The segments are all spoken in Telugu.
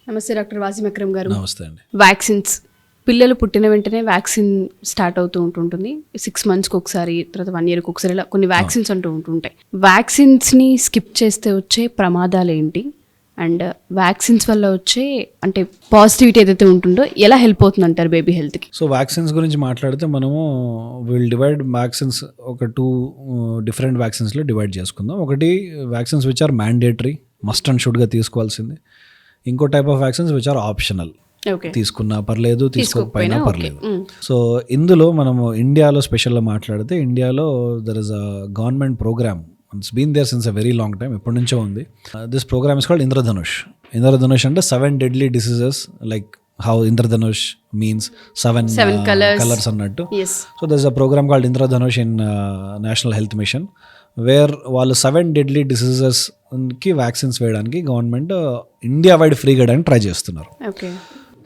నమస్తే డాక్టర్ వాసిం అక్రమ్ గారు. నమస్తే అండి. వ్యాక్సిన్స్, పిల్లలు పుట్టిన వెంటనే వ్యాక్సిన్ స్టార్ట్ అవుతూ ఉంటుంటుంది. 6 monthsకి ఒకసారి, తర్వాత 1 yearకి ఒకసారి, ఇలా కొన్ని వ్యాక్సిన్స్ అంటూ ఉంటుంటాయి. వ్యాక్సిన్స్ని స్కిప్ చేస్తే వచ్చే ప్రమాదాలు ఏంటి, అండ్ వ్యాక్సిన్స్ వల్ల వచ్చే అంటే పాజిటివిటీ ఏదైతే ఉంటుందో ఎలా హెల్ప్ అవుతుంది అంటారు బేబీ హెల్త్కి? సో వ్యాక్సిన్స్ గురించి మాట్లాడితే మనము విల్ డివైడ్ వ్యాక్సిన్స్ ఒక 2 డిఫరెంట్ వ్యాక్సిన్స్లో డివైడ్ చేసుకుందాం. ఒకటి vaccines which are mandatory, must and షుడ్గా తీసుకోవాల్సింది. ఇంకో type of vaccines which are optional, తీసుకున్నా పర్లేదు తీసుకోకపోయినా పర్లేదు. సో ఇందులో మనము ఇండియాలో స్పెషల్గా మాట్లాడితే, ఇండియాలో there is a government program, it's been there since a very long time, ఎప్పటి నుంచో ఉంది. This program is called Indradhanush. Indradhanush అంటే 7 deadly diseases, like how Indradhanush means 7 colours అన్నట్టు. So there is a program called Indradhanush in national health mission, where వాళ్ళు 7 deadly diseasesకి వ్యాక్సిన్స్ వేయడానికి గవర్నమెంట్ ఇండియా వైడ్ ఫ్రీగా వేయడానికి ట్రై చేస్తున్నారు.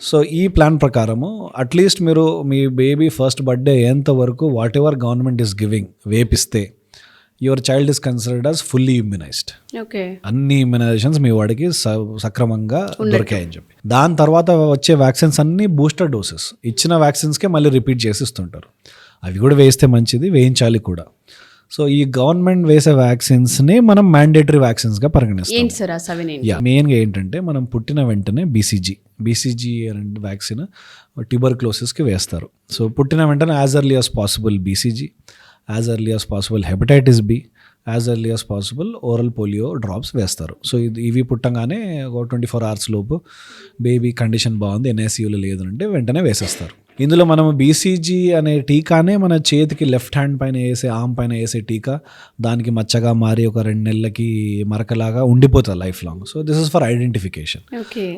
సో ఈ ప్లాన్ ప్రకారము అట్లీస్ట్ మీరు మీ బేబీ ఫస్ట్ బర్త్డే అయ్యేంత వరకు whatever government is giving వేపిస్తే your child is considered as fully immunized. అన్ని ఇమ్యునైజేషన్స్ మీ వాడికి సక్రమంగా దొరికాయని చెప్పి. దాని తర్వాత వచ్చే వ్యాక్సిన్స్ అన్ని బూస్టర్ డోసెస్, ఇచ్చిన వ్యాక్సిన్స్కే మళ్ళీ రిపీట్ చేసి ఇస్తుంటారు. అవి కూడా వేస్తే మంచిది, వేయించాలి కూడా. సో ఈ గవర్నమెంట్ వేసే వ్యాక్సిన్స్ని మనం మ్యాండేటరీ వ్యాక్సిన్స్గా పరిగణిస్తాం. మెయిన్గా ఏంటంటే మనం పుట్టిన వెంటనే బీసీజీ అనే వ్యాక్సిన్ ట్యూబర్క్లోసిస్కి వేస్తారు. సో పుట్టిన వెంటనే as early as possible BCG, as early as possible hepatitis B, as early as possible oral polio drops వేస్తారు. సో ఇవి పుట్టంగానే ఒక 24 hours లోపు బేబీ కండిషన్ బాగుంది, ఎన్ఐసీయూలో లేదు అంటే వెంటనే వేసేస్తారు. ఇందులో మనం బీసీజీ అనే టీకానే మన చేతికి లెఫ్ట్ హ్యాండ్ పైన వేసే, ఆర్మ్ పైన వేసే టీకా, దానికి మచ్చగా మారి ఒక 2 నెలలకి మరకలాగా ఉండిపోతుంది life long. So this is for identification.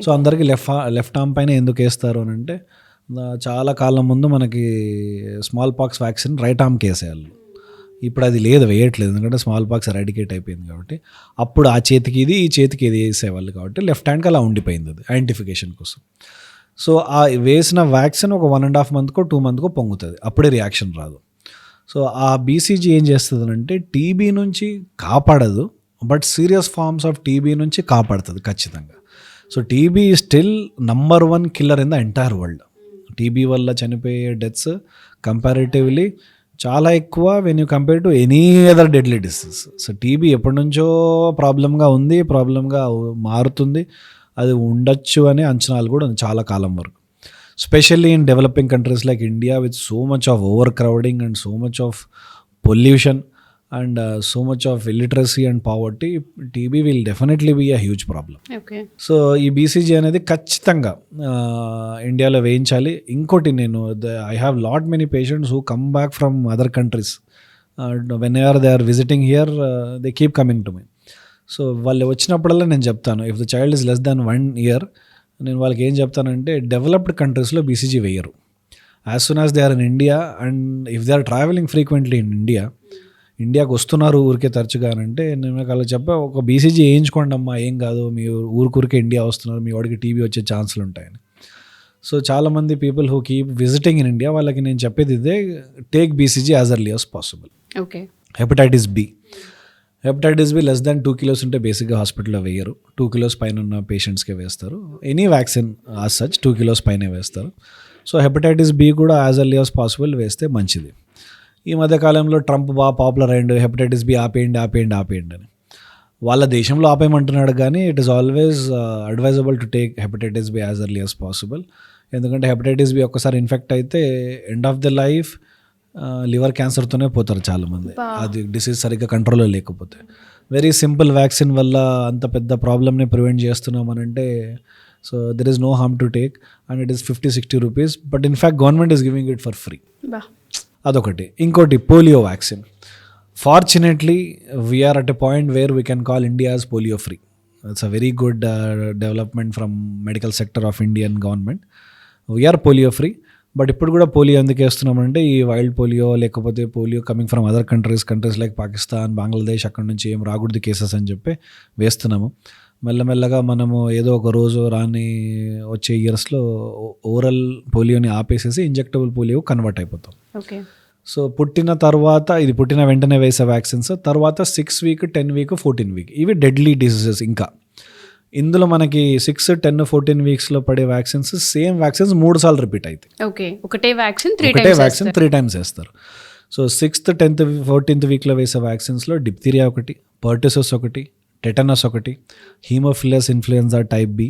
So అందరికీ లెఫ్ట్ ఆర్మ్ పైన ఎందుకు వేస్తారు అని అంటే, చాలా కాలం ముందు మనకి స్మాల్ పాక్స్ వ్యాక్సిన్ రైట్ ఆర్మ్కి వేసేయాలి. ఇప్పుడు అది లేదు, వేయట్లేదు, ఎందుకంటే స్మాల్ పాక్స్ ఎరాడికేట్ అయిపోయింది కాబట్టి. అప్పుడు ఆ చేతికి ఇది, ఈ చేతికి ఇది వేసేవాళ్ళు కాబట్టి లెఫ్ట్ హ్యాండ్కి అలా ఉండిపోయింది అది ఐడెంటిఫికేషన్ కోసం. సో ఆ వేసిన వ్యాక్సిన్ ఒక 1.5 monthకో 2 monthకో పొంగుతుంది, అప్పుడే రియాక్షన్ రాదు. సో ఆ బీసీజీ ఏం చేస్తుంది అంటే టీబీ నుంచి కాపాడదు, but serious forms of TB నుంచి కాపాడుతుంది ఖచ్చితంగా. So TB still number 1 killer in the entire world. TB వల్ల చనిపోయే డెత్స్ కంపారిటివ్లీ చాలా ఎక్కువ when you compare to any other deadly disease. So TB ఎప్పటి నుంచో ప్రాబ్లంగా మారుతుంది, అది ఉండొచ్చు అనే అంచనాలు కూడా చాలా కాలం వరకు. Specially in developing countries like India with so much of overcrowding and so much of pollution and so much of illiteracy and poverty, TB will definitely be a huge problem. So ఈ బీసీజీ అనేది ఖచ్చితంగా ఇండియాలో వేయించాలి. ఇంకోటి, I have lot many patients who come back from other countries, whenever they are visiting here they keep coming to me. So వాళ్ళు వచ్చినప్పుడల్లా నేను చెప్తాను, if the child is less than 1 year, నేను వాళ్ళకి ఏం చెప్తానంటే డెవలప్డ్ కంట్రీస్లో బీసీజీ వేయరు. As soon as they are in India and if they are travelling frequently in ఇండియాకి వస్తున్నారు ఊరికే తరచుగా అంటే, నేను అలా చెప్పా, ఒక బీసీజీ వేయించుకోండి అమ్మా, ఏం కాదు, మీ ఊరికే ఇండియా వస్తున్నారు, మీ వాడికి టీబీ వచ్చే ఛాన్సులు ఉంటాయని. సో చాలామంది people who keep visiting in India వాళ్ళకి నేను చెప్పేది ఇదే, take BCG as early as possible. Hepatitis be less than 2 kilos ఉంటే బేసిక్గా హాస్పిటల్లో వేయరు, 2 kilos పైన ఉన్న పేషెంట్స్కే వేస్తారు. Any vaccine as such 2 kilos పైనే వేస్తారు. సో హెపటైటిస్ బి కూడా యాజ్ ఎర్లీ యాజ్ పాసిబుల్ వేస్తే మంచిది. ఈ మధ్యకాలంలో ట్రంప్ బాగా పాపులర్ అయ్యిండు, హెపటైటిస్ బి ఆపేయండి అని. వాళ్ళ దేశంలో ఆపేయమంటున్నాడు, కానీ it is always advisable to take hepatitis B as early as possible. ఎందుకంటే హెపటైటిస్ బి ఒక్కసారి ఇన్ఫెక్ట్ అయితే end of the life liver క్యాన్సర్తోనే పోతారు చాలామంది, అది డిసీజ్ సరిగ్గా కంట్రోల్లో లేకపోతే. వెరీ సింపుల్ వ్యాక్సిన్ వల్ల అంత పెద్ద ప్రాబ్లమ్ని ప్రివెంట్ చేస్తున్నాం అని అంటే, so there is no harm to take and it is 50-60 rupees, but in fact government is giving it for free. అదొకటి. ఇంకోటి polio vaccine. Fortunately we are at a point where we can call India as polio free. It's a very good development from medical sector of Indian government. We are polio free. But ఇప్పుడు కూడా పోలియో ఎందుకు వేస్తున్నామంటే, ఈ వైల్డ్ పోలియో లేకపోతే polio coming from other countries like Pakistan, Bangladesh, అక్కడ నుంచి ఏం రాకూడదు కేసెస్ అని చెప్పి వేస్తున్నాము. మెల్లమెల్లగా మనము ఏదో ఒక రోజు వచ్చే ఇయర్స్లో ఓరల్ పోలియోని ఆపేసేసి ఇంజెక్టబుల్ పోలియో కన్వర్ట్ అయిపోతాం. సో పుట్టిన వెంటనే వేసే వ్యాక్సిన్స్, తర్వాత 6 week, 10 week, 14 week, ఇవి డెడ్లీ డిసీజెస్. ఇంకా ఇందులో మనకి 6, 10, 14 వీక్స్లో పడే వ్యాక్సిన్స్ సేమ్ వ్యాక్సిన్స్ 3 సార్లు రిపీట్ అవుతాయి. ఓకే, ఒకటే వ్యాక్సిన్ 3 ఒకటే టైమ్స్ వ్యాక్సిన్ 3 టైమ్స్ వేస్తారు. సో 6th, 10th, 14th వీక్లో వేసే వ్యాక్సిన్స్లో డిప్తీరియా ఒకటి, పర్టిసస్ ఒకటి, టెటనస్ ఒకటి, haemophilus influenza type B,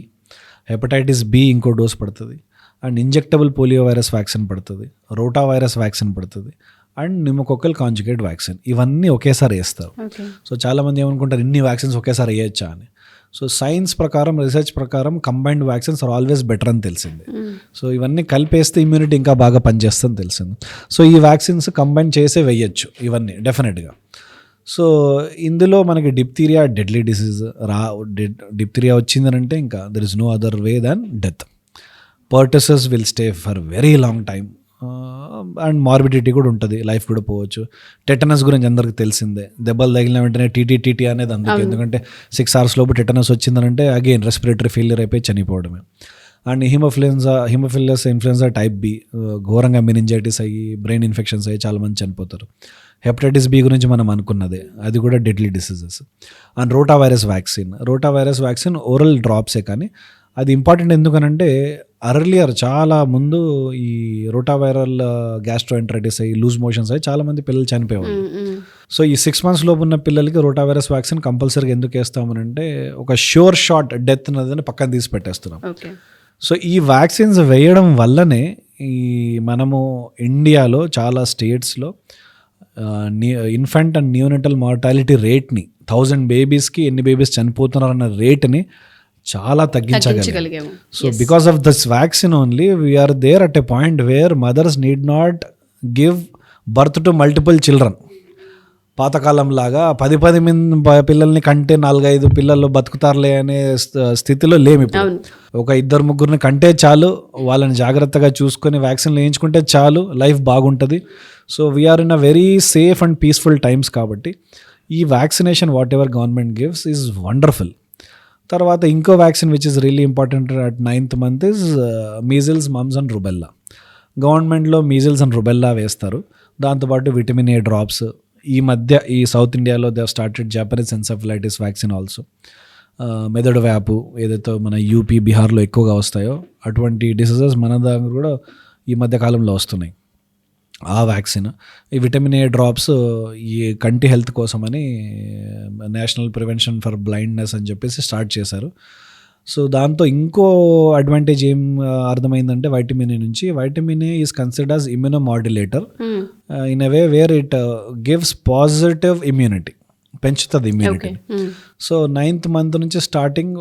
hepatitis B ఇంకో డోస్ పడుతుంది, and injectable polio virus vaccine పడుతుంది, రోటా వైరస్ వ్యాక్సిన్ పడుతుంది, అండ్ నిమోకోకల్ కాంజుగేట్ వ్యాక్సిన్. ఇవన్నీ ఒకేసారి వేస్తారు. ఓకే. సో చాలామంది ఏమనుకుంటారు ఇన్ని వ్యాక్సిన్స్ ఒకేసారి వేయచ్చా అని. సో సైన్స్ ప్రకారం, రీసెర్చ్ ప్రకారం combined vaccines are always better అని తెలిసింది. సో ఇవన్నీ కలిపేస్తే ఇమ్యూనిటీ ఇంకా బాగా పనిచేస్తుందని తెలిసింది. సో ఈ వ్యాక్సిన్స్ కంబైన్ చేసే వేయచ్చు ఇవన్నీ డెఫినెట్గా. సో ఇందులో మనకి డిప్తీరియా డెడ్లీ డిసీజ్ డిప్తీరియా వచ్చిందనంటే ఇంకా there is no other way than death. Pertussis will stay for very long time and morbidity కూడా ఉంటుంది, లైఫ్ కూడా పోవచ్చు. టెటనస్ గురించి అందరికీ తెలిసిందే, దెబ్బలు తగిలిన వెంటనే టీటీ అనేది అందుకే, ఎందుకంటే 6 hours లోపు టెటనస్ వచ్చిందనంటే అగైన్ రెస్పిరేటరీ ఫెయిల్యూర్ అయిపోయి చనిపోవడమే. And haemophilus influenza type B ఘోరంగా మెనింజైటిస్ అయ్యి బ్రెయిన్ ఇన్ఫెక్షన్స్ అయ్యి చాలామంది చనిపోతారు. హెపటైటిస్ బి గురించి మనం అనుకున్నదే, అది కూడా deadly diseases. And rota virus vaccine oral డ్రాప్సే, కానీ అది ఇంపార్టెంట్ ఎందుకనంటే అర్లియర్ చాలా ముందు ఈ రోటావైరల్ గ్యాస్ట్రోఎంటరైటిస్ అయ్యి లూజ్ మోషన్స్ అయ్యి చాలామంది పిల్లలు చనిపోయేవాళ్ళు. సో ఈ 6 months లోపు ఉన్న పిల్లలకి రోటావైరస్ వ్యాక్సిన్ కంపల్సరీగా ఎందుకు వేస్తామనంటే ఒక ష్యూర్ షాట్ డెత్ అనేది పక్కన తీసి పెట్టేస్తున్నాం. సో ఈ వ్యాక్సిన్స్ వేయడం వల్లనే ఈ మనము ఇండియాలో చాలా స్టేట్స్లో ఇన్ఫెంట్ అండ్ న్యూనటల్ మార్టాలిటీ రేట్ని 1000 బేబీస్కి ఎన్ని బేబీస్ చనిపోతున్నారన్న రేట్ని చాలా తగ్గించగలిగాము. So because of this vaccine only we're there at a point where mothers need not give birth to multiple children. పాతకాలం లాగా 10 మంది పిల్లల్ని కంటే 4-5 పిల్లలు బతుకుతారులే అనే స్థితిలో లేము ఇప్పుడు. ఒక 2-3 కంటే చాలు, వాళ్ళని జాగ్రత్తగా చూసుకొని వ్యాక్సిన్లు వేయించుకుంటే చాలు, లైఫ్ బాగుంటుంది. So we are in a very safe and peaceful times. కాబట్టి ఈ vaccination whatever government gives is wonderful. తర్వాత ఇంకో vaccine which is really important at 9th month is measles, mumps and rubella. గవర్నమెంట్లో మీజిల్స్ అండ్ రుబెల్లా వేస్తారు, దాంతోపాటు విటమిన్ ఏ డ్రాప్స్. ఈ మధ్య ఈ సౌత్ ఇండియాలో they started Japanese encephalitis vaccine also. మెదడు వ్యాపు ఏదైతే మన యూపీ, బీహార్లో ఎక్కువగా వస్తాయో అటువంటి డిసీజెస్ మన దగ్గర కూడా ఈ మధ్య కాలంలో వస్తున్నాయి. ఆ వ్యాక్సిన్, ఈ విటమిన్ ఏ డ్రాప్స్ ఈ కంటి హెల్త్ కోసమని నేషనల్ ప్రివెన్షన్ ఫర్ బ్లైండ్నెస్ అని చెప్పేసి స్టార్ట్ చేశారు. సో దాంతో ఇంకో అడ్వాంటేజ్ ఏం అర్థమైందంటే vitamin A is considered as immunomodulator in a way where it gives positive immunity, పెంచుతుంది ఇమ్యూనిటీ. సో 9th month నుంచి స్టార్టింగ్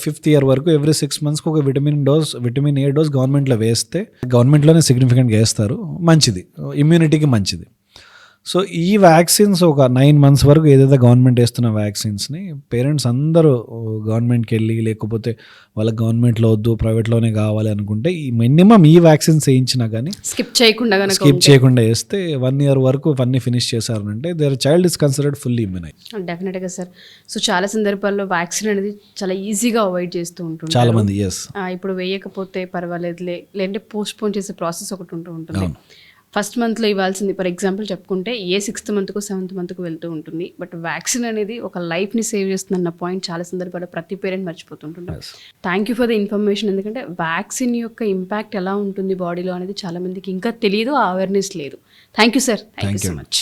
5th year వరకు ఎవ్రీ 6 monthsకి ఒక విటమిన్ ఏ డోస్ గవర్నమెంట్లో వేస్తే, గవర్నమెంట్లోనే సిగ్నిఫికెంట్గా వేస్తారు, మంచిది, ఇమ్యూనిటీకి మంచిది. సో ఈ వ్యాక్సిన్స్ ఒక 9 months వరకు ఏదైతే గవర్నమెంట్ వేస్తున్న వ్యాక్సిన్స్ని పేరెంట్స్ అందరూ గవర్నమెంట్కి వెళ్ళి, లేకపోతే వాళ్ళకి గవర్నమెంట్లో వద్దు ప్రైవేట్లోనే కావాలి అనుకుంటే ఈ మినిమం ఈ వ్యాక్సిన్స్ వేయించినా కానీ స్కిప్ చేయకుండా వేస్తే 1 year వరకు అన్నీ ఫినిష్ చేశారంటే their child is considered fully immunize. డెఫినెట్గా సార్. సో చాలా సందర్భాల్లో వ్యాక్సిన్ అనేది చాలా ఈజీగా అవాయిడ్ చేస్తూ ఉంటుంది చాలా మంది. ఇప్పుడు వేయకపోతే పర్వాలేదులే, లేదంటే పోస్ట్పోన్ చేసే ప్రాసెస్ ఒకటి ఉంటుంది. ఫస్ట్ మంత్లో ఇవ్వాల్సింది ఫర్ ఎగ్జాంపుల్ చెప్పుకుంటే 6th monthకు 7th monthకు వెళ్తూ ఉంటుంది. బట్ వ్యాక్సిన్ అనేది ఒక లైఫ్ని సేవ్ చేస్తుందన్న పాయింట్ చాలా సందర్భాల్లో ప్రతి పేరెంట్ మర్చిపోతుంటుంది. Thank you for the information. ఎందుకంటే వ్యాక్సిన్ యొక్క ఇంపాక్ట్ ఎలా ఉంటుంది బాడీలో అనేది చాలా మందికి ఇంకా తెలియదు, ఆ అవేర్నెస్ లేదు. Thank you sir, thank you so much.